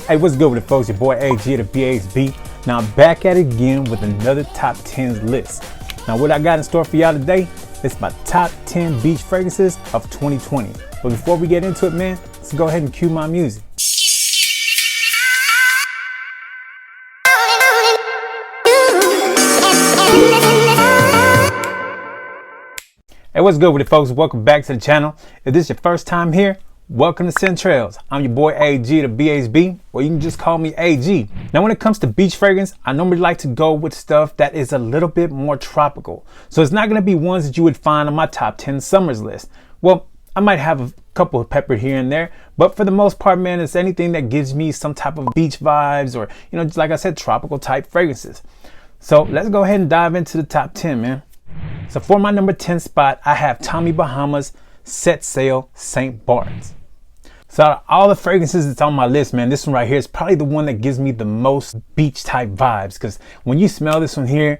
Hey, what's good with it, folks? Your boy AG the BHB. Now I'm back at it again with another top 10 list. Now what I got in store for y'all today is my top 10 beach fragrances of 2020. But before we get into it, man, let's go ahead and cue my music. Hey, what's good with it, folks? Welcome back to the channel. If this is your first time here, welcome to Trailz. I'm your boy AG the BHB, or you can just call me AG. Now when it comes to beach fragrance, I normally like to go with stuff that is a little bit more tropical. So it's not going to be ones that you would find on my top 10 summers list. Well, I might have a couple of peppered here and there, but for the most part, man, it's anything that gives me some type of beach vibes or, you know, just like I said, tropical type fragrances. So let's go ahead and dive into the top 10, man. So for my number 10 spot, I have Tommy Bahama's Set Sail St. Barts. So out of all the fragrances that's on my list, man, this one right here is probably the one that gives me the most beach type vibes, because when you smell this one here,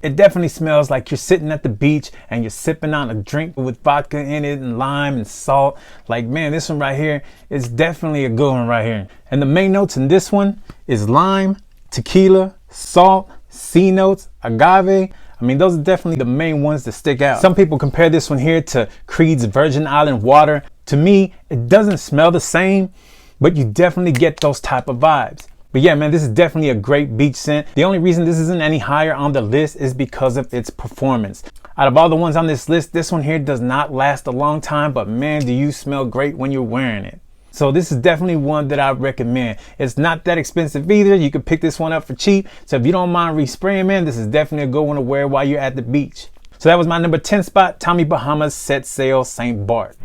it definitely smells like you're sitting at the beach and you're sipping on a drink with vodka in it and lime and salt. Like, man, this one right here is definitely a good one right here. And the main notes in this one is lime, tequila, salt, sea notes, agave. I mean, those are definitely the main ones that stick out. Some people compare this one here to Creed's Virgin Island Water. To me, it doesn't smell the same, but you definitely get those type of vibes. But yeah, man, this is definitely a great beach scent. The only reason this isn't any higher on the list is because of its performance. Out of all the ones on this list, this one here does not last a long time, but man, do you smell great when you're wearing it. So this is definitely one that I recommend. It's not that expensive either. You can pick this one up for cheap. So if you don't mind respraying, man, this is definitely a good one to wear while you're at the beach. So that was my number 10 spot, Tommy Bahama's Set Sail St. Bart.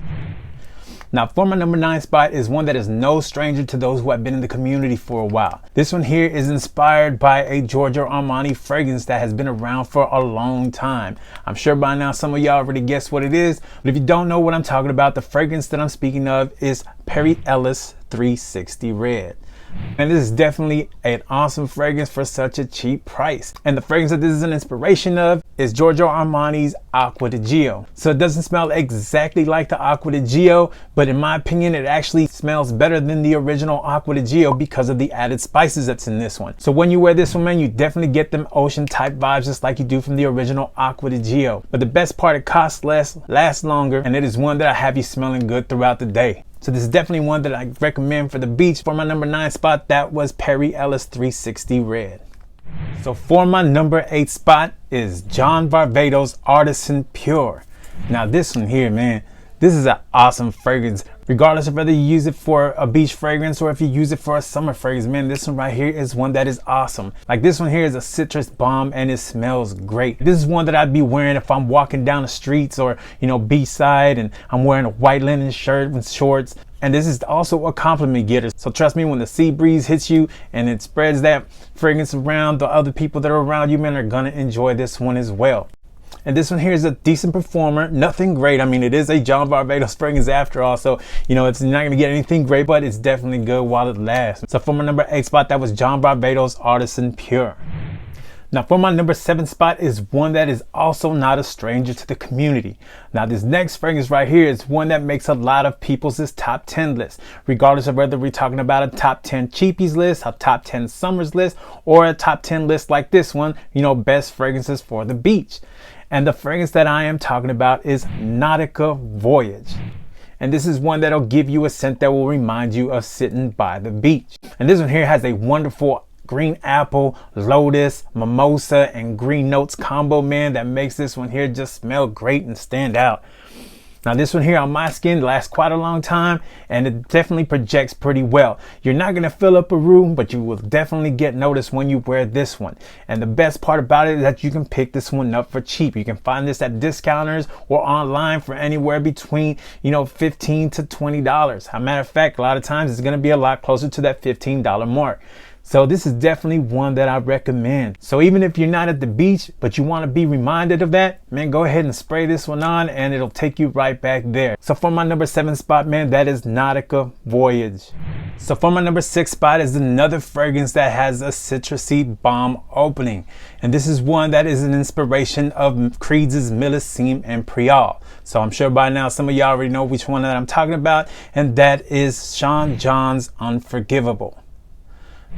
Now for my number 9 spot is one that is no stranger to those who have been in the community for a while. This one here is inspired by a Giorgio Armani fragrance that has been around for a long time. I'm sure by now some of y'all already guessed what it is, but if you don't know what I'm talking about, the fragrance that I'm speaking of is Perry Ellis 360 Red. And this is definitely an awesome fragrance for such a cheap price. And the fragrance that this is an inspiration of is Giorgio Armani's Aqua di Gio. So it doesn't smell exactly like the Aqua di Gio, but in my opinion, it actually smells better than the original Aqua di Gio because of the added spices that's in this one. So when you wear this one, man, you definitely get them ocean type vibes just like you do from the original Aqua di Gio. But the best part, it costs less, lasts longer, and it is one that I have you smelling good throughout the day. So this is definitely one that I recommend for the beach. For my number 9 spot, that was Perry Ellis 360 Red. So for my number 8 spot is John Varvatos Artisan Pure. Now this one here, man, this is an awesome fragrance. Regardless of whether you use it for a beach fragrance or if you use it for a summer fragrance, man, this one right here is one that is awesome. Like this one here is a citrus bomb and it smells great. This is one that I'd be wearing if I'm walking down the streets or, you know, beachside and I'm wearing a white linen shirt with shorts. And this is also a compliment getter. So trust me, when the sea breeze hits you and it spreads that fragrance around, the other people that are around you, man, are gonna enjoy this one as well. And this one here is a decent performer, nothing great. I mean, it is a John Varvatos fragrance after all, so, you know, it's not going to get anything great, but it's definitely good while it lasts. So for my number 8 spot, that was John Varvatos Artisan Pure. Now for my number 7 spot is one that is also not a stranger to the community. Now this next fragrance right here is one that makes a lot of people's top 10 list, regardless of whether we're talking about a top 10 cheapies list, a top 10 summers list, or a top 10 list like this one, you know, best fragrances for the beach. And the fragrance that I am talking about is Nautica Voyage. And this is one that'll give you a scent that will remind you of sitting by the beach. And this one here has a wonderful green apple, lotus, mimosa, and green notes combo, man, that makes this one here just smell great and stand out. Now this one here on my skin lasts quite a long time and it definitely projects pretty well. You're not going to fill up a room, but you will definitely get noticed when you wear this one. And the best part about it is that you can pick this one up for cheap. You can find this at discounters or online for anywhere between, you know, $15 to $20. As a matter of fact, a lot of times it's going to be a lot closer to that $15 mark. So this is definitely one that I recommend. So even if you're not at the beach, but you want to be reminded of that, man, go ahead and spray this one on and it'll take you right back there. So for my number 7 spot, man, that is Nautica Voyage. So for my number 6 spot is another fragrance that has a citrusy bomb opening. And this is one that is an inspiration of Creed's Millesime and Prial. So I'm sure by now some of y'all already know which one that I'm talking about, and that is Sean John's Unforgivable.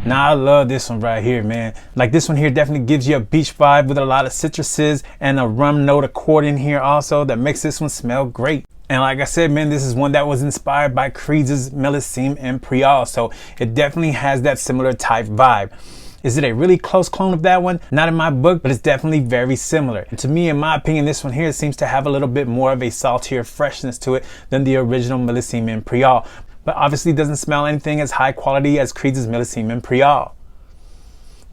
Now I love this one right here, man. Like this one here definitely gives you a beach vibe with a lot of citruses and a rum note accordion here also that makes this one smell great. And like I said, man, this is one that was inspired by Creed's Millésime Imperial, so it definitely has that similar type vibe. Is it a really close clone of that one? Not in my book, but it's definitely very similar. And to me, in my opinion, this one here seems to have a little bit more of a saltier freshness to it than the original Millésime Imperial, but obviously doesn't smell anything as high quality as Creed's Millésime Imperial.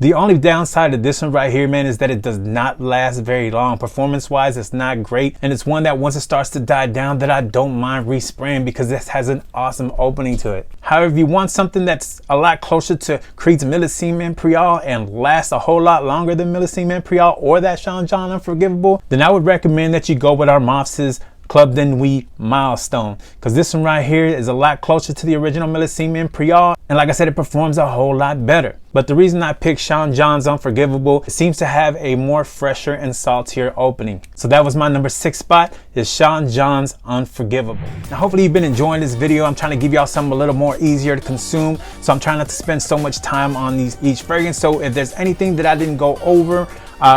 The only downside to this one right here, man, is that it does not last very long. Performance wise, it's not great, and it's one that once it starts to die down that I don't mind respraying because this has an awesome opening to it. However, if you want something that's a lot closer to Creed's Millésime Imperial and lasts a whole lot longer than Millésime Imperial or that Sean John Unforgivable, then I would recommend that you go with Armaf's Club de Nuit Milestone, because this one right here is a lot closer to the original Millésime Imperial, and like I said, it performs a whole lot better. But the reason I picked Sean John's Unforgivable, it seems to have a more fresher and saltier opening. So that was my number 6 spot, is Sean John's Unforgivable. Now hopefully you've been enjoying this video. I'm trying to give y'all something a little more easier to consume, so I'm trying not to spend so much time on each fragrance. So if there's anything that I didn't go over,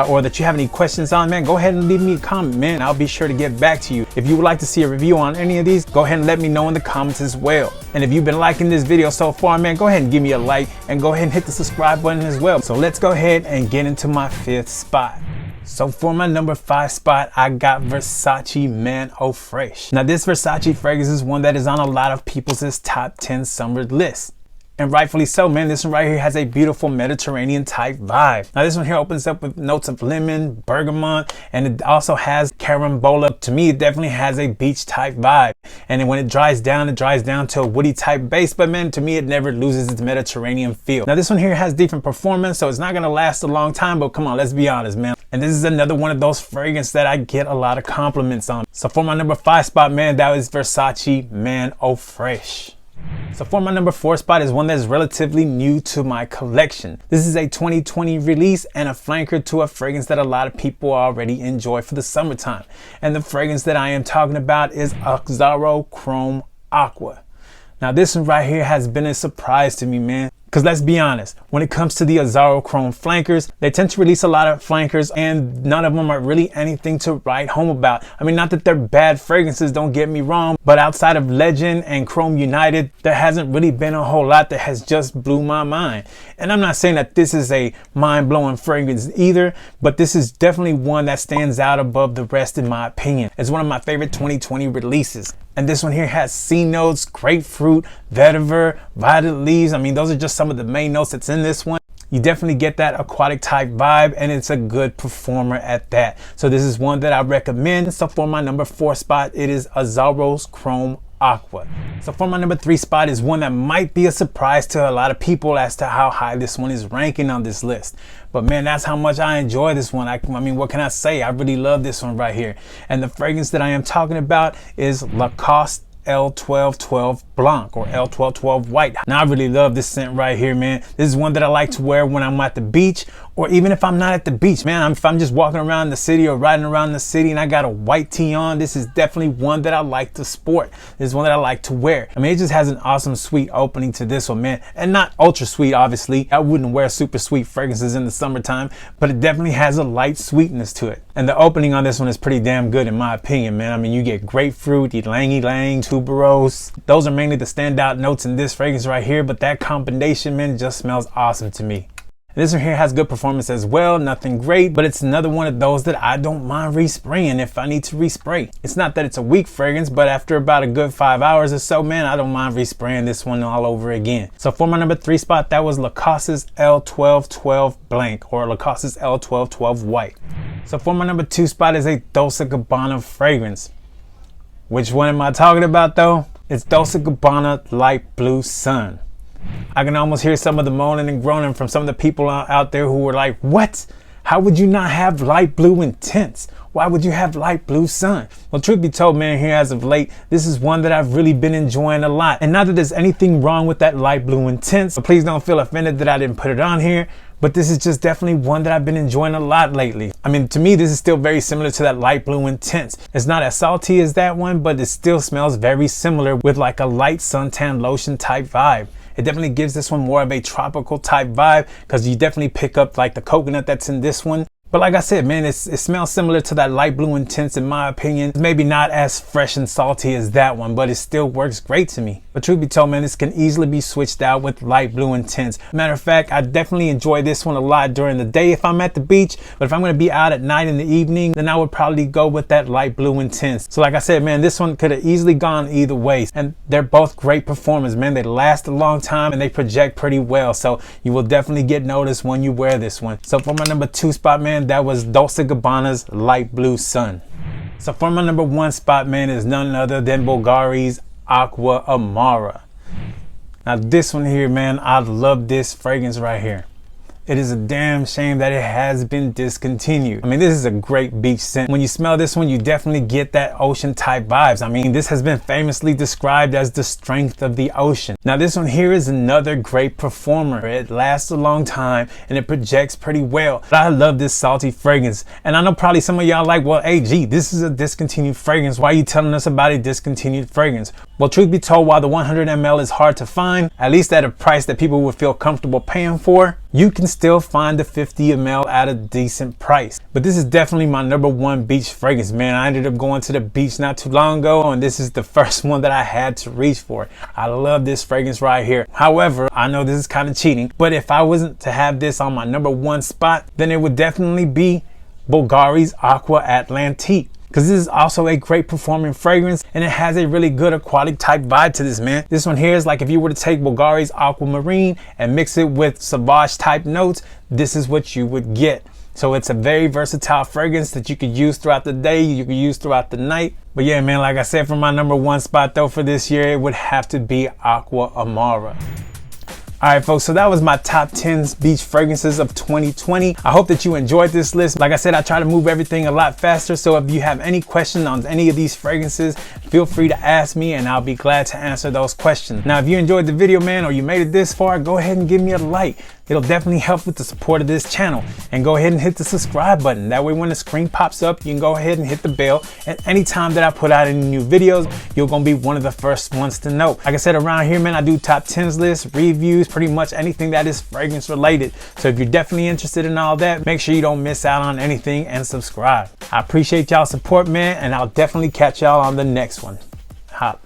or that you have any questions on, man, go ahead and leave me a comment, man. I'll be sure to get back to you. If you would like to see a review on any of these, go ahead and let me know in the comments as well. And if you've been liking this video so far, man, go ahead and give me a like and go ahead and hit the subscribe button as well. So let's go ahead and get into my 5th spot. So for my number 5 spot, I got Versace Man Eau Fraiche. Now this Versace fragrance is one that is on a lot of people's top 10 summer lists. And rightfully so, man. This one right here has a beautiful Mediterranean type vibe. Now this one here opens up with notes of lemon, bergamot, and it also has carambola. To me, it definitely has a beach type vibe. And then when it dries down to a woody type base. But man, to me, it never loses its Mediterranean feel. Now this one here has different performance, so it's not gonna last a long time, but come on, let's be honest, man. And this is another one of those fragrances that I get a lot of compliments on. So for my number 5 spot, man, that is Versace Man Eau Fraiche. So for my number 4 spot is one that is relatively new to my collection. This is a 2020 release and a flanker to a fragrance that a lot of people already enjoy for the summertime. And the fragrance that I am talking about is Azzaro Chrome Aqua. Now this one right here has been a surprise to me, man. Because let's be honest, when it comes to the Azzaro Chrome flankers, they tend to release a lot of flankers and none of them are really anything to write home about. I mean, not that they're bad fragrances, don't get me wrong, but outside of Legend and Chrome United, there hasn't really been a whole lot that has just blew my mind. And I'm not saying that this is a mind-blowing fragrance either, but this is definitely one that stands out above the rest in my opinion. It's one of my favorite 2020 releases. And this one here has sea notes, grapefruit, vetiver, violet leaves. I mean, those are just some of the main notes that's in this one. You definitely get that aquatic type vibe, and it's a good performer at that. So this is one that I recommend. So for my number 4 spot, it is Azzaro's Chrome Aqua. So for my number 3 spot is one that might be a surprise to a lot of people as to how high this one is ranking on this list. But man, that's how much I enjoy this one. I mean, what can I say? I really love this one right here. And the fragrance that I am talking about is Lacoste L1212 Blanc or L1212 White. Now I really love this scent right here, man. This is one that I like to wear when I'm at the beach, or even if I'm not at the beach, man. If I'm just walking around the city or riding around the city and I got a white tee on, this is definitely one that I like to sport. This is one that I like to wear. I mean, it just has an awesome sweet opening to this one, man. And not ultra sweet, obviously. I wouldn't wear super sweet fragrances in the summertime, but it definitely has a light sweetness to it. And the opening on this one is pretty damn good in my opinion, man. I mean, you get grapefruit, ylang ylang, tuberose. Those are mainly the standout notes in this fragrance right here, but that combination, man, just smells awesome to me. And this one here has good performance as well, nothing great, but it's another one of those that I don't mind respraying if I need to respray. It's not that it's a weak fragrance, but after about a good 5 hours or so, man, I don't mind respraying this one all over again. So for my number 3 spot, that was Lacoste's L1212 Blanc or Lacoste's L1212 White. So for my number 2 spot is a Dolce&Gabbana fragrance. Which one am I talking about though? It's Dolce&Gabbana Light Blue Sun. I can almost hear some of the moaning and groaning from some of the people out there who were like, what? How would you not have light blue intense? Why would you have light blue sun? Well, truth be told, man, here as of late, this is one that I've really been enjoying a lot. And not that there's anything wrong with that light blue intense, so please don't feel offended that I didn't put it on here. But this is just definitely one that I've been enjoying a lot lately. I mean, to me, this is still very similar to that light blue intense. It's not as salty as that one, but it still smells very similar with like a light suntan lotion type vibe. It definitely gives this one more of a tropical type vibe because you definitely pick up like the coconut that's in this one. But like I said, man, it smells similar to that light blue intense in my opinion. Maybe not as fresh and salty as that one, but it still works great to me. But truth be told, man, this can easily be switched out with light blue intense. Matter of fact, I definitely enjoy this one a lot during the day if I'm at the beach. But if I'm going to be out at night in the evening, then I would probably go with that light blue intense. So like I said, man, this one could have easily gone either way. And they're both great performers, man. They last a long time and they project pretty well. So you will definitely get noticed when you wear this one. So for my number 2 spot, man, that was Dolce&Gabbana's Light Blue Sun. So for my number 1 spot, man, is none other than Bvlgari's Aqua Amara. Now this one here, man, I love this fragrance right here. It is a damn shame that it has been discontinued. I mean, this is a great beach scent. When you smell this one, you definitely get that ocean type vibes. I mean, this has been famously described as the strength of the ocean. Now this one here is another great performer. It lasts a long time and it projects pretty well. But I love this salty fragrance. And I know probably some of y'all like, well, hey, gee, this is a discontinued fragrance. Why are you telling us about a discontinued fragrance? Well, truth be told, while the 100 ml is hard to find, at least at a price that people would feel comfortable paying for, you can still find the 50 ml at a decent price. But this is definitely my number 1 beach fragrance, man. I ended up going to the beach not too long ago and this is the first one that I had to reach for. I love this fragrance right here. However, I know this is kind of cheating, but if I wasn't to have this on my number 1 spot, then it would definitely be Bvlgari's Aqua Atlantique. Because this is also a great performing fragrance and it has a really good aquatic type vibe to this, man. This one here is like if you were to take Bvlgari's Aquamarine and mix it with Sauvage type notes, this is what you would get. So it's a very versatile fragrance that you could use throughout the day, you could use throughout the night. But yeah, man, like I said, for my number 1 spot though for this year, it would have to be Aqua Amara. Alright folks, so that was my top 10 beach fragrances of 2020. I hope that you enjoyed this list. Like I said, I try to move everything a lot faster, so if you have any questions on any of these fragrances, feel free to ask me and I'll be glad to answer those questions. Now, if you enjoyed the video, man, or you made it this far, go ahead and give me a like. It'll definitely help with the support of this channel. And go ahead and hit the subscribe button. That way when the screen pops up, you can go ahead and hit the bell. And anytime that I put out any new videos, you're gonna be one of the first ones to know. Like I said, around here, man, I do top 10s lists, reviews, pretty much anything that is fragrance related. So if you're definitely interested in all that, make sure you don't miss out on anything and subscribe. I appreciate y'all's support, man, and I'll definitely catch y'all on the next one. Holla.